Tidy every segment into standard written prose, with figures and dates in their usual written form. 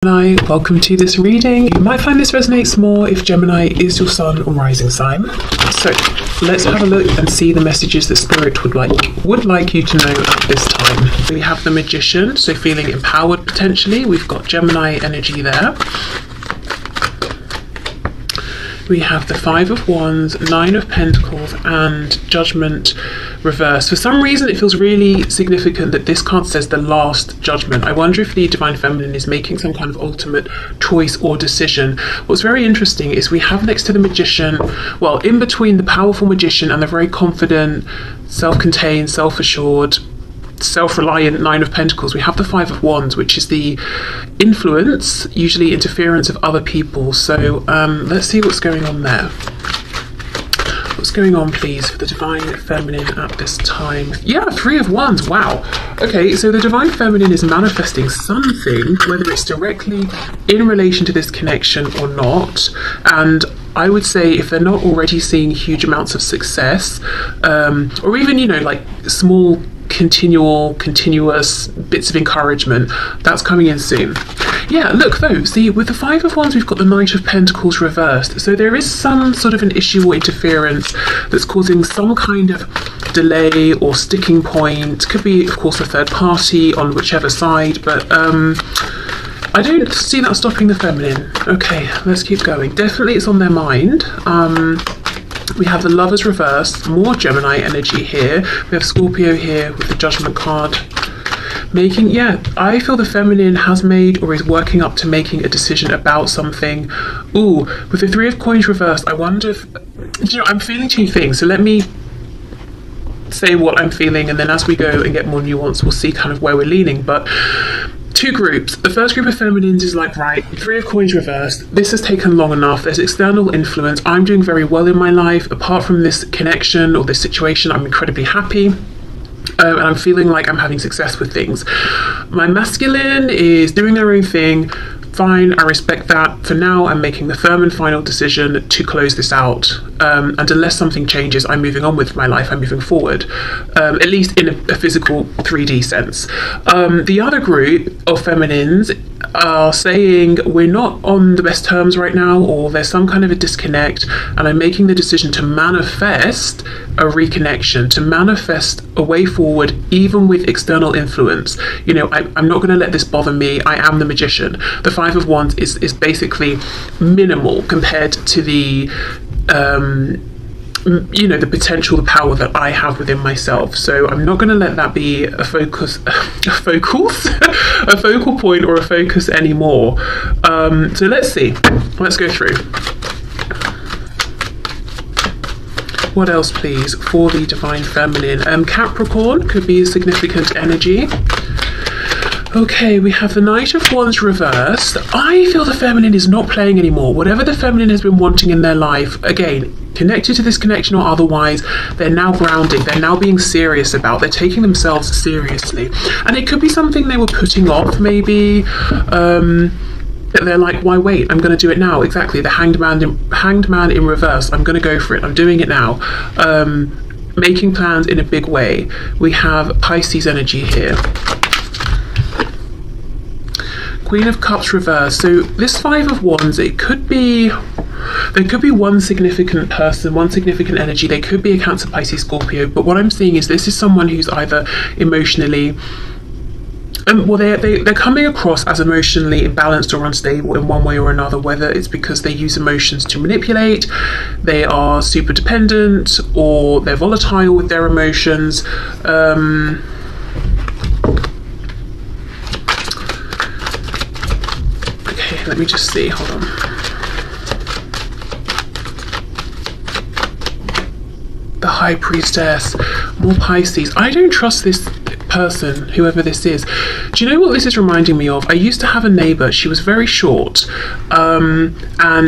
Gemini, welcome to this reading. You might find this resonates more if Gemini is your sun or rising sign. So let's have a look and see the messages that Spirit would like you to know at this time. We have the Magician, so feeling empowered potentially. We've got Gemini energy there. We have the Five of Wands, Nine of Pentacles, and Judgment reversed. For some reason, it feels really significant that this card says the Last Judgment. I wonder if the Divine Feminine is making some kind of ultimate choice or decision. What's very interesting is we have next to the Magician, well, in between the powerful Magician and the very confident, self-contained, self-assured, self-reliant Nine of Pentacles, we have the Five of Wands, which is the influence, usually interference of other people. So let's see what's going on there. What's going on, please, for the Divine Feminine at this time? Yeah, Three of Wands. Wow. Okay, so the Divine Feminine is manifesting something, whether it's directly in relation to this connection or not. And I would say if they're not already seeing huge amounts of success, or even, you know, like small continuous bits of encouragement, that's coming in soon. Yeah, look though, see, with the Five of Wands, we've got the Knight of Pentacles reversed. So there is some sort of an issue or interference that's causing some kind of delay or sticking point. Could be, of course, a third party on whichever side, but I don't see that stopping the feminine. Okay, let's keep going. Definitely it's on their mind. We have the Lovers reversed, more Gemini energy here. We have Scorpio here with the Judgment card. I feel the feminine has made or is working up to making a decision about something. Ooh, with the Three of Coins reversed, I wonder if, you know, I'm feeling two things. So let me say what I'm feeling, and then as we go and get more nuance, we'll see kind of where we're leaning. But two groups. The first group of feminines is like, right, Three of Coins reversed. This has taken long enough. There's external influence. I'm doing very well in my life. Apart from this connection or this situation, I'm incredibly happy. And I'm feeling like I'm having success with things. My masculine is doing their own thing. Fine, I respect that. For now, I'm making the firm and final decision to close this out. And unless something changes, I'm moving on with my life. I'm moving forward, at least in a physical 3D sense. The other group of feminines are saying we're not on the best terms right now, or there's some kind of a disconnect, and I'm making the decision to manifest a reconnection, to manifest a way forward, even with external influence. You know, I'm not going to let this bother me. I am the Magician. The Five of Wands is basically minimal compared to the you know, the potential, the power that I have within myself. So I'm not going to let that be a focal point or a focus anymore. So let's see. Let's go through. What else, please, for the Divine Feminine? Capricorn could be a significant energy. Okay, we have the Knight of Wands reversed. I feel the feminine is not playing anymore. Whatever the feminine has been wanting in their life, again, connected to this connection or otherwise, they're now grounding. They're now being serious about. They're taking themselves seriously. And it could be something they were putting off, maybe. They're like, why wait? I'm going to do it now. Exactly, the Hanged Man in reverse. I'm going to go for it. I'm doing it now. Making plans in a big way. We have Pisces energy here. Queen of Cups reversed. So this Five of Wands, there could be one significant person, one significant energy. They could be a Cancer, Pisces, Scorpio. But what I'm seeing is this is someone who's either emotionally, they're coming across as emotionally imbalanced or unstable in one way or another, whether it's because they use emotions to manipulate, they are super dependent, or they're volatile with their emotions. Let me just see, hold on. The High Priestess, more Pisces. I don't trust this person, whoever this is. Do you know what this is reminding me of? I used to have a neighbour. She was very short, and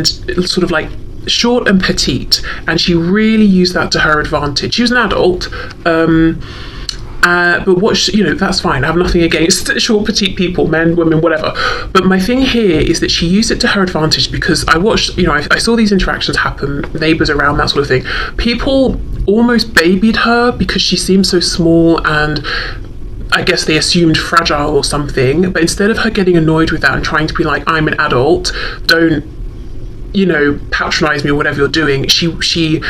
sort of like short and petite, and she really used that to her advantage. She was an adult, but that's fine. I have nothing against short, petite people, men, women, whatever. But my thing here is that she used it to her advantage, because I watched, I saw these interactions happen, neighbours around, that sort of thing. People almost babied her because she seemed so small and I guess they assumed fragile or something, but instead of her getting annoyed with that and trying to be like, I'm an adult, don't, you know, patronize me or whatever you're doing, she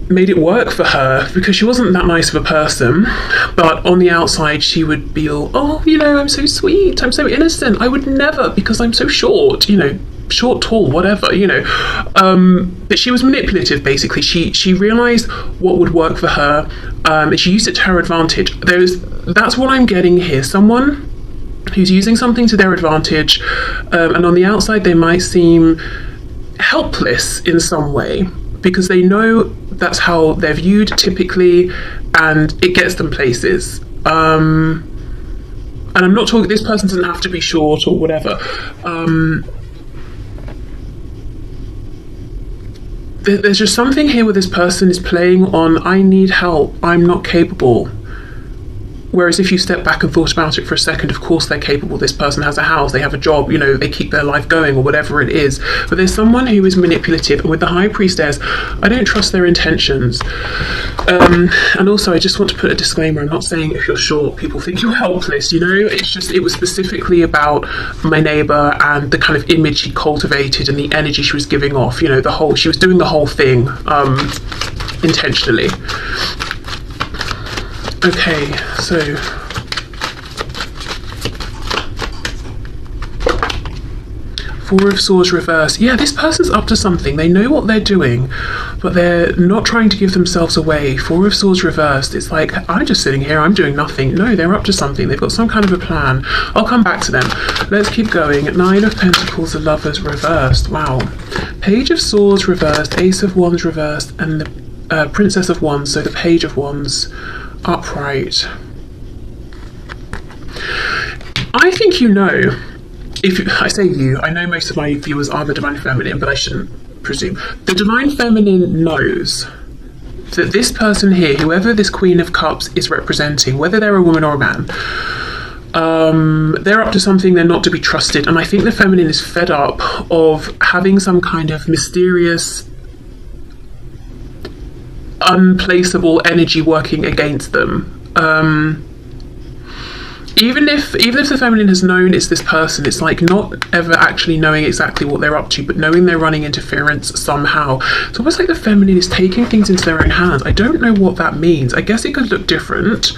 made it work for her because she wasn't that nice of a person, but on the outside she would be all, oh, you know, I'm so sweet, I'm so innocent, I would never, because I'm so short, you know, short, tall, whatever, you know. But she was manipulative, basically. She realized what would work for her, and she used it to her advantage. That's what I'm getting here. Someone who's using something to their advantage, and on the outside they might seem helpless in some way, because they know that's how they're viewed typically, and it gets them places. And I'm not talking, this person doesn't have to be short or whatever. There's just something here where this person is playing on, I need help, I'm not capable. Whereas if you step back and thought about it for a second, of course they're capable. This person has a house, they have a job, you know, they keep their life going or whatever it is. But there's someone who is manipulative, and with the High Priestess, I don't trust their intentions. And also, I just want to put a disclaimer. I'm not saying if you're short, people think you're helpless, you know. It's just, it was specifically about my neighbour and the kind of image she cultivated and the energy she was giving off, you know, she was doing the whole thing intentionally. Okay, so Four of Swords reverse. Yeah, this person's up to something. They know what they're doing, but they're not trying to give themselves away. Four of Swords reversed. It's like, I'm just sitting here, I'm doing nothing. No, they're up to something. They've got some kind of a plan. I'll come back to them. Let's keep going. Nine of Pentacles, the Lovers reversed. Wow. Page of Swords reversed, Ace of Wands reversed, and the Princess of Wands, so the Page of Wands upright. I think you know, I say you, I know most of my viewers are the Divine Feminine, but I shouldn't presume. The Divine Feminine knows that this person here, whoever this Queen of Cups is representing, whether they're a woman or a man, they're up to something, they're not to be trusted. And I think the Feminine is fed up of having some kind of mysterious, unplaceable energy working against them. Even if the Feminine has known it's this person, it's like not ever actually knowing exactly what they're up to, but knowing they're running interference somehow. It's almost like the Feminine is taking things into their own hands. I don't know what that means. I guess it could look different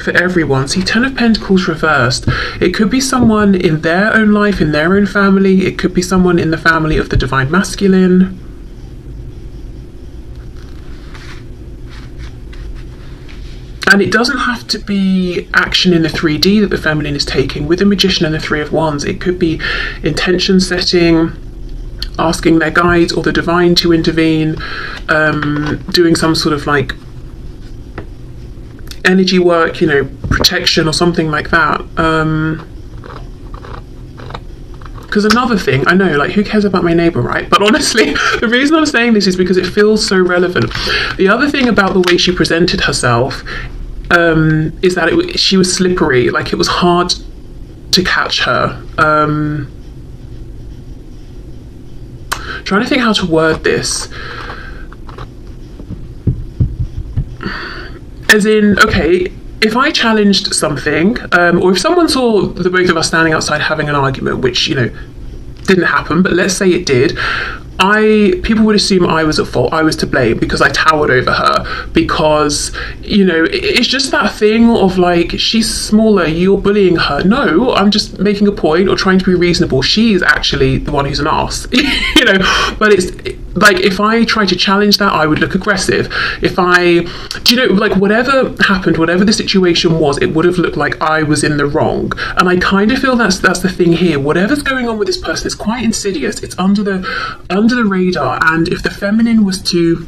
for everyone. See, Ten of Pentacles reversed. It could be someone in their own life, in their own family. It could be someone in the family of the Divine Masculine. And it doesn't have to be action in the 3D that the Feminine is taking. With the Magician and the Three of Wands, it could be intention setting, asking their guides or the Divine to intervene, doing some sort of like energy work, you know, protection or something like that. Because another thing, I know, like, who cares about my neighbour, right? But honestly, the reason I'm saying this is because it feels so relevant. The other thing about the way she presented herself is that she was slippery. Like, it was hard to catch her. Trying to think how to word this. As in, okay, if I challenged something, or if someone saw the both of us standing outside having an argument, which, you know, didn't happen, but let's say it did, people would assume I was at fault, I was to blame because I towered over her, because, you know, it's just that thing of like, she's smaller, you're bullying her. No, I'm just making a point or trying to be reasonable. She's actually the one who's an arse, you know. But it's like, if I try to challenge that, I would look aggressive. Do you know, like, whatever happened, whatever the situation was, it would have looked like I was in the wrong. And I kind of feel that's the thing here. Whatever's going on with this person, it's quite insidious. It's under the radar. And if the Feminine was to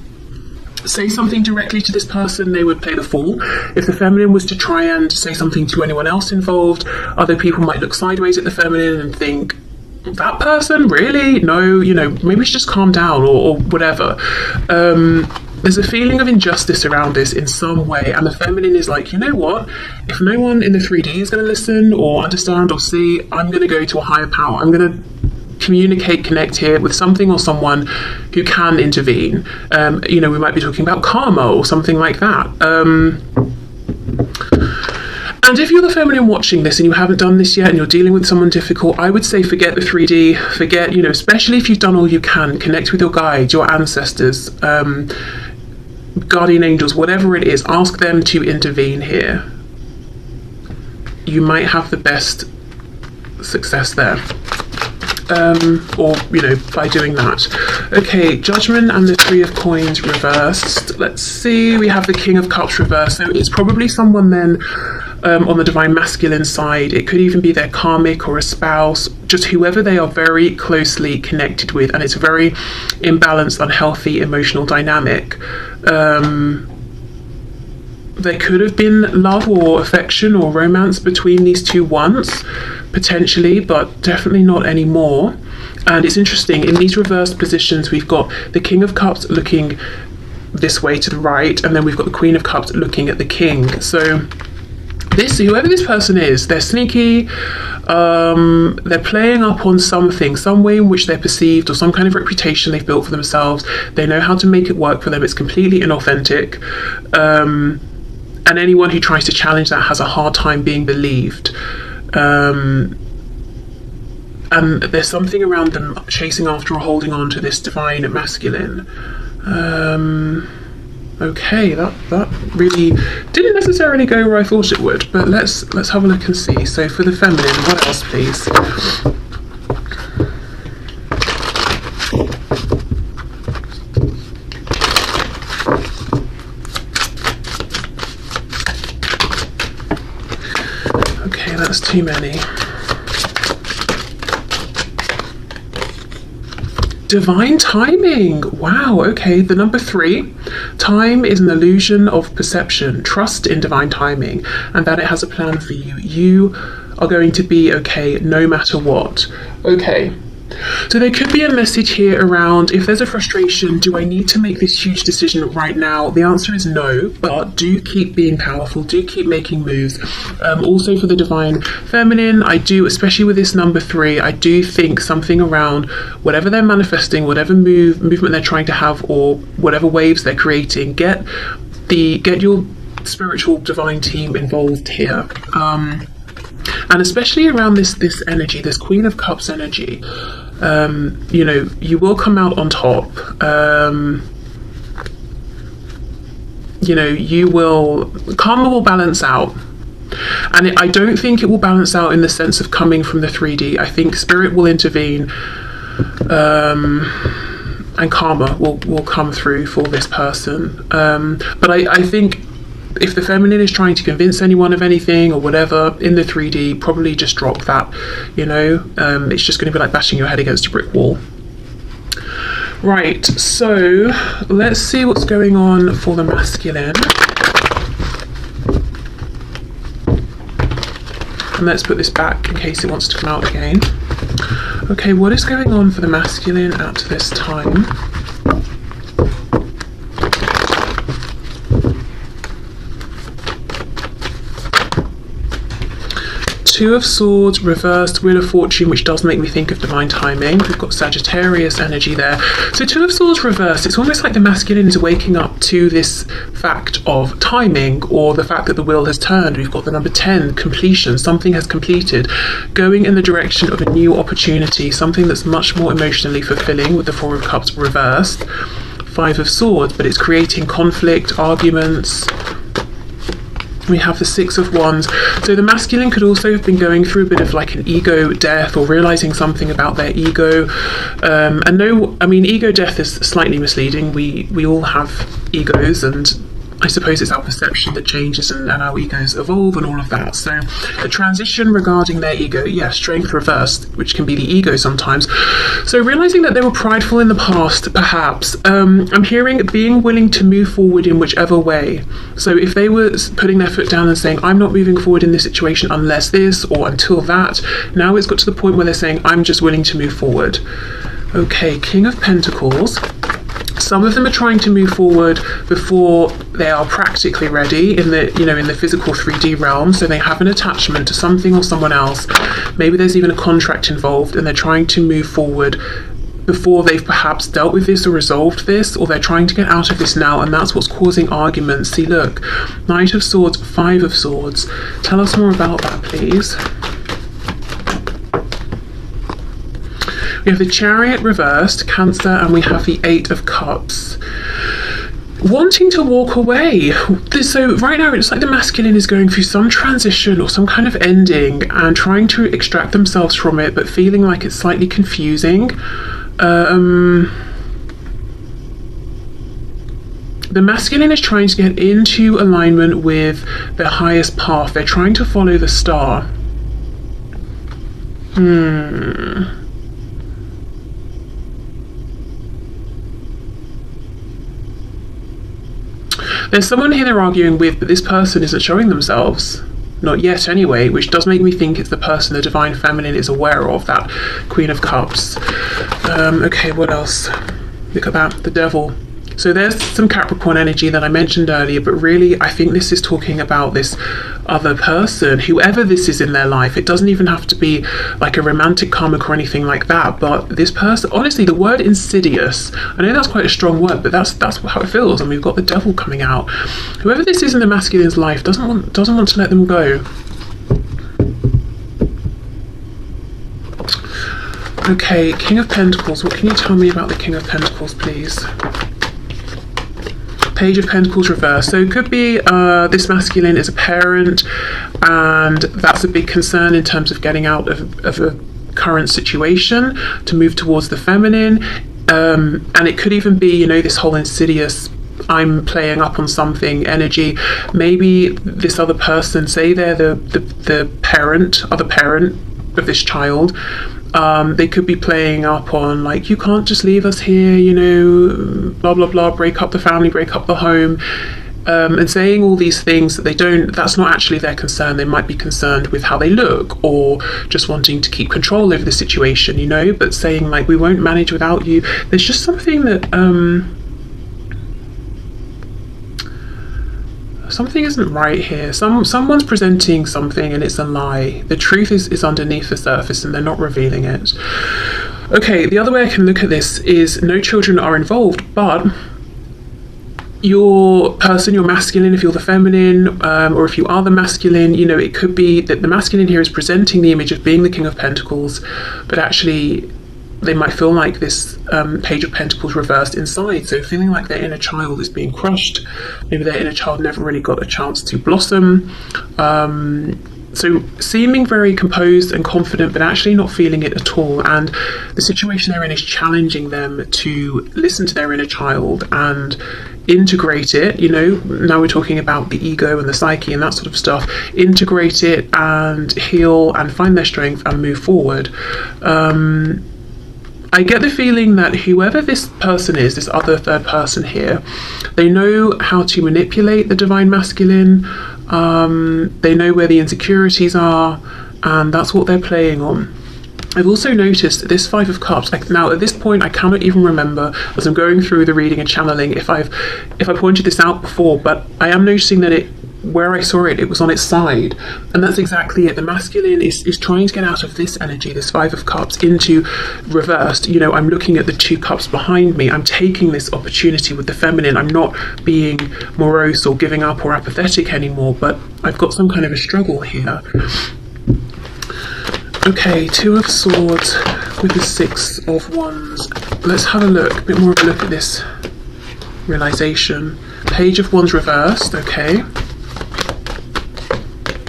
say something directly to this person, they would play the fool. If the Feminine was to try and say something to anyone else involved, other people might look sideways at the Feminine and think, that person, really? No, you know, maybe we should just calm down or whatever. There's a feeling of injustice around this in some way, and the Feminine is like, you know what, if no one in the 3D is going to listen or understand or see, I'm going to go to a higher power. I'm going to communicate, connect here with something or someone who can intervene. You know, we might be talking about karma or something like that. And if you're the feminine watching this and you haven't done this yet and you're dealing with someone difficult, I would say forget the 3D, forget, you know, especially if you've done all you can, connect with your guides, your ancestors, guardian angels, whatever it is, ask them to intervene here. You might have the best success there. Or, you know, by doing that. Okay, Judgment and the 3 of Coins reversed. Let's see, we have the King of Cups reversed. So it's probably someone then on the divine masculine side. It could even be their karmic or a spouse, just whoever they are very closely connected with, and it's a very imbalanced, unhealthy emotional dynamic. There could have been love or affection or romance between these two once, potentially, but definitely not anymore. And it's interesting, in these reversed positions, we've got the King of Cups looking this way to the right, and then we've got the Queen of Cups looking at the King. So this, whoever this person is, they're sneaky, they're playing up on something, some way in which they're perceived, or some kind of reputation they've built for themselves. They know how to make it work for them. It's completely inauthentic. And anyone who tries to challenge that has a hard time being believed. And there's something around them chasing after or holding on to this divine masculine. Okay, that really didn't necessarily go where I thought it would, but let's have a look and see. So for the feminine, what else, please? Okay, that's too many. Divine timing. Wow, okay, the number 3. Time is an illusion of perception. Trust in divine timing and that it has a plan for you. You are going to be okay no matter what. Okay. So there could be a message here around, if there's a frustration, do I need to make this huge decision right now? The answer is no, but do keep being powerful, do keep making moves. Also for the divine feminine, I do, especially with this number 3, I do think something around whatever they're manifesting, whatever movement they're trying to have, or whatever waves they're creating, get your spiritual divine team involved here. And especially around this energy, this Queen of Cups energy, you know, you will come out on top. You know, karma will balance out. And I don't think it will balance out in the sense of coming from the 3D. I think spirit will intervene, and karma will come through for this person. But I think if the feminine is trying to convince anyone of anything or whatever in the 3D, probably just drop that, you know. It's just going to be like bashing your head against a brick wall. Right, so let's see what's going on for the masculine. And let's put this back in case it wants to come out again. Okay, what is going on for the masculine at this time? Two of Swords reversed, Wheel of Fortune, which does make me think of divine timing. We've got Sagittarius energy there. So Two of Swords reversed, it's almost like the masculine is waking up to this fact of timing, or the fact that the wheel has turned. We've got the number 10, completion, something has completed, going in the direction of a new opportunity, something that's much more emotionally fulfilling, with the Four of Cups reversed. Five of Swords, but it's creating conflict, arguments. We have the Six of Wands. So the masculine could also have been going through a bit of like an ego death, or realizing something about their ego. And no, I mean, ego death is slightly misleading. We all have egos, and I suppose it's our perception that changes, and our egos evolve and all of that. So a transition regarding their ego, yeah, strength reversed, which can be the ego sometimes. So realizing that they were prideful in the past, perhaps. I'm hearing being willing to move forward in whichever way. So if they were putting their foot down and saying, I'm not moving forward in this situation unless this, or until that, now it's got to the point where they're saying, I'm just willing to move forward. Okay, King of Pentacles. Some of them are trying to move forward before they are practically ready in the, you know, in the physical 3D realm. So they have an attachment to something or someone else. Maybe there's even a contract involved, and they're trying to move forward before they've perhaps dealt with this or resolved this, or they're trying to get out of this now, and that's what's causing arguments. See, look, Knight of Swords, Five of Swords. Tell us more about that, please. We have the Chariot reversed, Cancer, and we have the Eight of Cups. Wanting to walk away. So right now it's like the masculine is going through some transition or some kind of ending and trying to extract themselves from it, but feeling like it's slightly confusing. The masculine is trying to get into alignment with their highest path. They're trying to follow the star. There's someone here they're arguing with, but this person isn't showing themselves. Not yet anyway, which does make me think it's the person the Divine Feminine is aware of, that Queen of Cups. Okay, what else? Look at that, the Devil. So there's some Capricorn energy that I mentioned earlier, but really I think this is talking about this other person, whoever this is in their life. It doesn't even have to be like a romantic karmic or anything like that, but this person, honestly, the word insidious, I know that's quite a strong word, but that's how it feels, and we've got the Devil coming out. Whoever this is in the masculine's life doesn't want to let them go. Okay, King of Pentacles. What can you tell me about the King of Pentacles, please? Page of Pentacles reversed. So it could be this masculine is a parent, and that's a big concern in terms of getting out of a current situation to move towards the feminine. And it could even be, you know, this whole insidious, I'm playing up on something energy. Maybe this other person, say they're the parent, other parent of this child, they could be playing up on like, you can't just leave us here, you know, blah blah blah, break up the family, break up the home, and saying all these things that they don't, that's not actually their concern. They might be concerned with how they look, or just wanting to keep control over the situation, you know, but saying like, we won't manage without you. There's just something that something isn't right here. Someone's presenting something and it's a lie. The truth is underneath the surface and they're not revealing it. Okay, the other way I can look at this is no children are involved, but your person, your masculine, if you're the feminine, or if you are the masculine, you know, it could be that the masculine here is presenting the image of being the King of Pentacles, but actually they might feel like this Page of Pentacles reversed inside, so feeling like their inner child is being crushed. Maybe their inner child never really got a chance to blossom. So seeming very composed and confident, but actually not feeling it at all. And the situation they're in is challenging them to listen to their inner child and integrate it. You know, now we're talking about the ego and the psyche and that sort of stuff. Integrate it and heal and find their strength and move forward. I get the feeling that whoever this person is, this other third person here, they know how to manipulate the divine masculine. They know where the insecurities are, and that's what they're playing on. I've also noticed this Five of Cups. Now at this point I cannot even remember, as I'm going through the reading and channeling, if I pointed this out before, but I am noticing that where I saw it was on its side, and that's exactly it. The masculine is trying to get out of this energy, this Five of Cups, into reversed. You know, I'm looking at the two cups behind me. I'm taking this opportunity with the feminine. I'm not being morose or giving up or apathetic anymore, but I've got some kind of a struggle here. Okay, Two of Swords with the Six of Wands. Let's have a look, a bit more of a look at this realization. Page of Wands reversed, okay.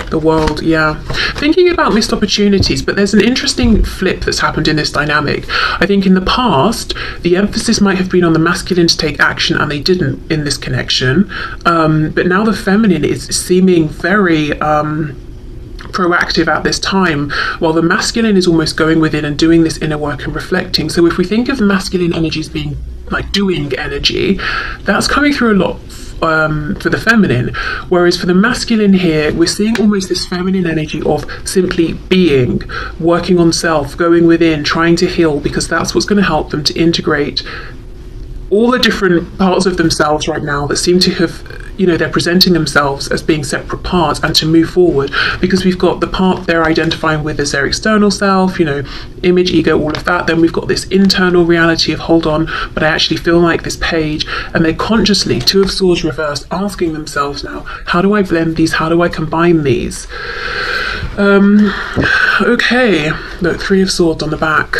The World, yeah. Thinking about missed opportunities, but there's an interesting flip that's happened in this dynamic. I think in the past, the emphasis might have been on the masculine to take action, and they didn't in this connection. But now the feminine is seeming very proactive at this time, while the masculine is almost going within and doing this inner work and reflecting. So if we think of masculine energies being like doing energy, that's coming through a lot for the feminine, whereas for the masculine here we're seeing almost this feminine energy of simply being, working on self, going within, trying to heal, because that's what's going to help them to integrate all the different parts of themselves right now that seem to have, you know, they're presenting themselves as being separate parts and to move forward, because we've got the part they're identifying with as their external self, you know, image, ego, all of that. Then we've got this internal reality of, hold on, but I actually feel like this page. And they're consciously, Two of Swords reversed, asking themselves now, how do I blend these? How do I combine these? Okay, look, Three of Swords on the back.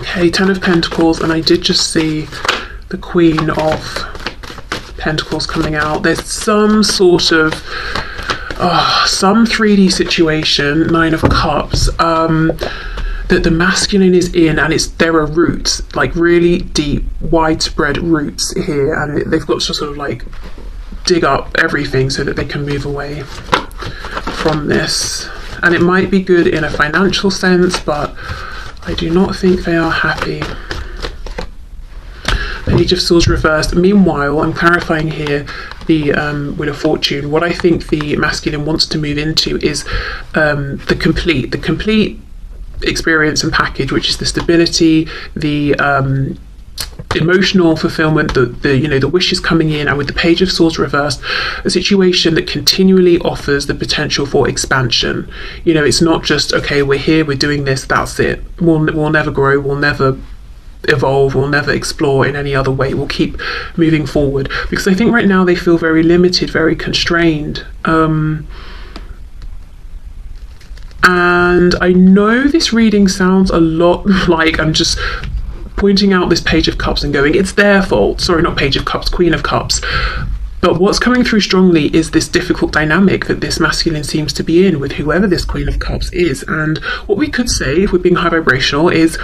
Okay, Ten of Pentacles, and I did just see the Queen of Pentacles coming out. There's some sort of some 3D situation, Nine of Cups, that the masculine is in, and there are roots, like really deep, widespread roots here, and they've got to sort of like dig up everything so that they can move away from this. And it might be good in a financial sense, but I do not think they are happy. Page of Swords reversed. Meanwhile, I'm clarifying here the Wheel of Fortune. What I think the masculine wants to move into is the complete experience and package, which is the stability, the emotional fulfillment, the you know, the wishes coming in, and with the Page of Swords reversed, a situation that continually offers the potential for expansion. You know, it's not just, okay, we're here, we're doing this, that's it. We'll never grow, we'll never evolve, we'll never explore in any other way. We'll keep moving forward, because I think right now they feel very limited, very constrained. And I know this reading sounds a lot like I'm just pointing out this Page of Cups and going, it's their fault. Sorry, not Page of Cups, Queen of Cups. But what's coming through strongly is this difficult dynamic that this masculine seems to be in with whoever this Queen of Cups is. And what we could say, if we're being high vibrational, is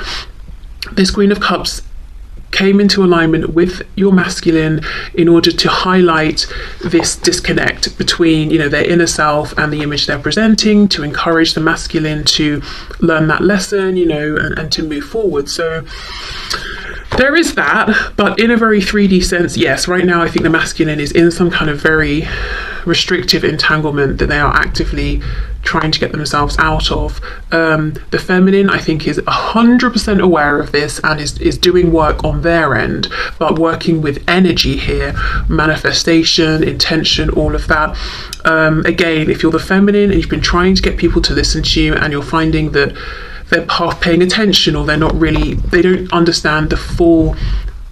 this Queen of Cups came into alignment with your masculine in order to highlight this disconnect between, you know, their inner self and the image they're presenting, to encourage the masculine to learn that lesson, you know, and to move forward. So there is that, but in a very 3D sense, yes, right now I think the masculine is in some kind of very restrictive entanglement that they are actively trying to get themselves out of. The feminine, I think, is 100% aware of this and is doing work on their end, but working with energy here, manifestation, intention, all of that. Again, if you're the feminine and you've been trying to get people to listen to you and you're finding that they're half paying attention, or they don't understand the full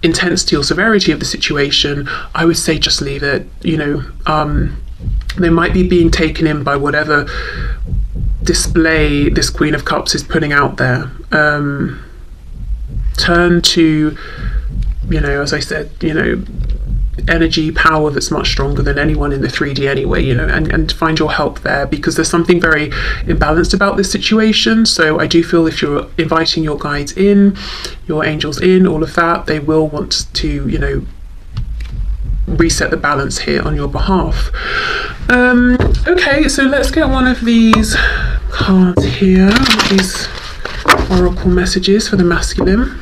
intensity or severity of the situation, I would say just leave it. You know, they might be being taken in by whatever display this Queen of Cups is putting out there. Turn to, you know, as I said, you know, energy, power that's much stronger than anyone in the 3D anyway, you know, and find your help there, because there's something very imbalanced about this situation. So I do feel if you're inviting your guides in, your angels in, all of that, they will want to, you know, reset the balance here on your behalf. Okay, so let's get one of these cards here, these oracle messages for the masculine.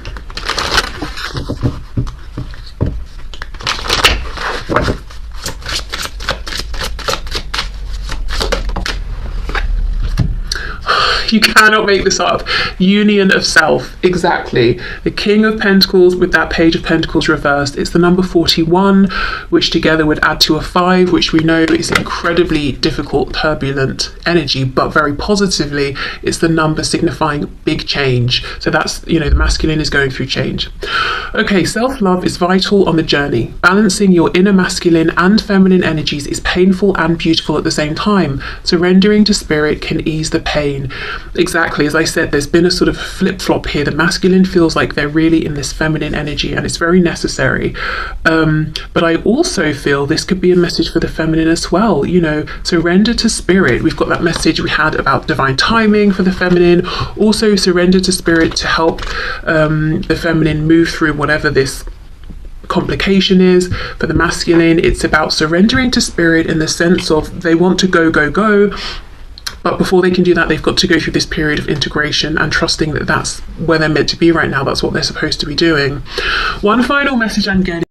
You cannot make this up. Union of self, exactly. The King of Pentacles with that Page of Pentacles reversed. It's the number 41, which together would add to a 5, which we know is incredibly difficult, turbulent energy, but very positively, it's the number signifying big change. So that's, you know, the masculine is going through change. Okay, self-love is vital on the journey. Balancing your inner masculine and feminine energies is painful and beautiful at the same time. Surrendering to spirit can ease the pain. Exactly, as I said, there's been a sort of flip-flop here. The masculine feels like they're really in this feminine energy, and it's very necessary. But I also feel this could be a message for the feminine as well. You know, surrender to spirit. We've got that message we had about divine timing for the feminine. Also, surrender to spirit to help the feminine move through whatever this complication is. For the masculine, it's about surrendering to spirit in the sense of they want to go, go, go. But before they can do that, they've got to go through this period of integration and trusting that that's where they're meant to be right now. That's what they're supposed to be doing. One final message I'm getting